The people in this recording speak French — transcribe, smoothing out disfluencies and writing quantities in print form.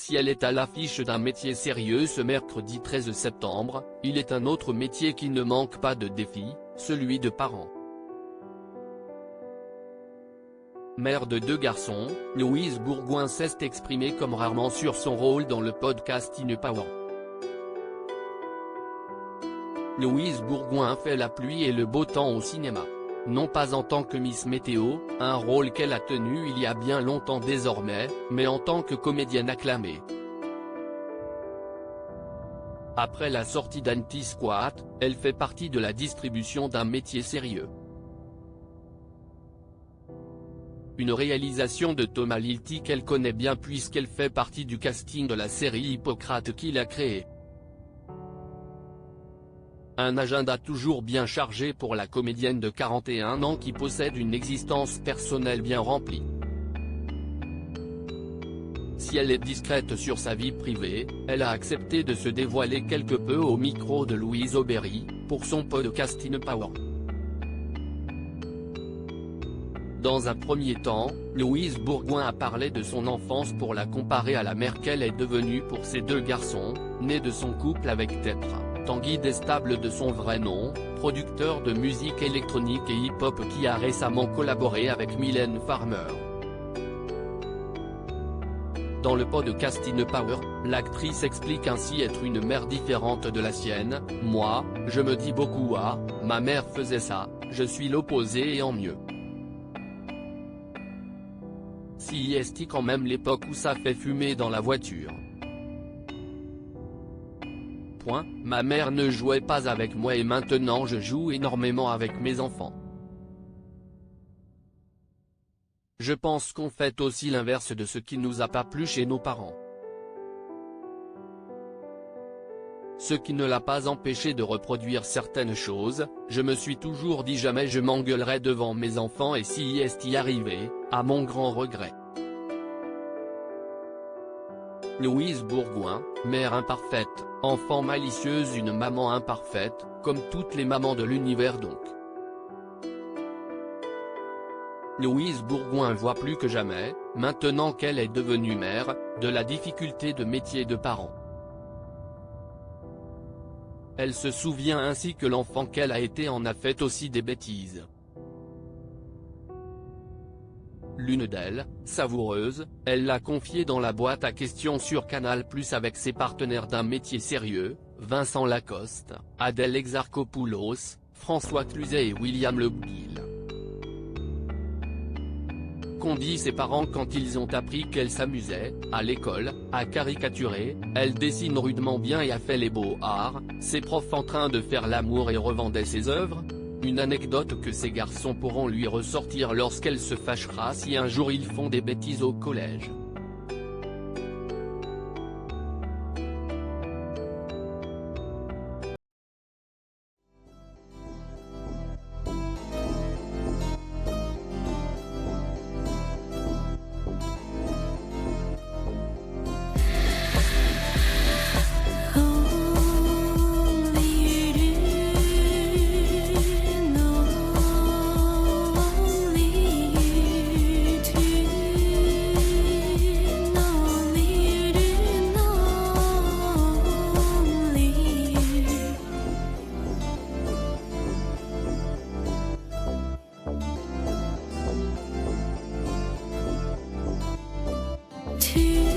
Si elle est à l'affiche d'un métier sérieux ce mercredi 13 septembre, il est un autre métier qui ne manque pas de défis, celui de parent. Mère de 2 garçons, Louise Bourgoin s'est exprimée comme rarement sur son rôle dans le podcast In Power. Louise Bourgoin fait la pluie et le beau temps au cinéma. Non pas en tant que Miss Météo, un rôle qu'elle a tenu il y a bien longtemps désormais, mais en tant que comédienne acclamée. Après la sortie d'Anti-Squat, elle fait partie de la distribution d'un métier sérieux. Une réalisation de Thomas Lilti qu'elle connaît bien puisqu'elle fait partie du casting de la série Hippocrate qu'il a créée. Un agenda toujours bien chargé pour la comédienne de 41 ans qui possède une existence personnelle bien remplie. Si elle est discrète sur sa vie privée, elle a accepté de se dévoiler quelque peu au micro de Louise Aubéry, pour son podcast In Power. Dans un premier temps, Louise Bourgoin a parlé de son enfance pour la comparer à la mère qu'elle est devenue pour ses 2 garçons, nés de son couple avec Tetra, Tanguy Destable de son vrai nom, producteur de musique électronique et hip-hop qui a récemment collaboré avec Mylène Farmer. Dans le podcast In Power, l'actrice explique ainsi être une mère différente de la sienne. « Moi, je me dis beaucoup ah, ma mère faisait ça, je suis l'opposé et en mieux. Si est quand même l'époque où ça fait fumer dans la voiture. Ma mère ne jouait pas avec moi et maintenant je joue énormément avec mes enfants. Je pense qu'on fait aussi l'inverse de ce qui nous a pas plu chez nos parents. Ce qui ne l'a pas empêché de reproduire certaines choses, je me suis toujours dit jamais je m'engueulerai devant mes enfants et si est y arrivé, à mon grand regret. Louise Bourgoin, mère imparfaite, enfant malicieuse, une maman imparfaite, comme toutes les mamans de l'univers donc. Louise Bourgoin voit plus que jamais, maintenant qu'elle est devenue mère, de la difficulté de métier de parent. Elle se souvient ainsi que l'enfant qu'elle a été en a fait aussi des bêtises. L'une d'elles, savoureuse, elle l'a confiée dans la boîte à questions sur Canal+ avec ses partenaires d'un métier sérieux, Vincent Lacoste, Adèle Exarchopoulos, François Cluzet et William Le Guil. Qu'ont dit ses parents quand ils ont appris qu'elle s'amusait, à l'école, à caricaturer, elle dessine rudement bien et a fait les beaux-arts, ses profs en train de faire l'amour et revendaient ses œuvres? Une anecdote que ces garçons pourront lui ressortir lorsqu'elle se fâchera si un jour ils font des bêtises au collège. To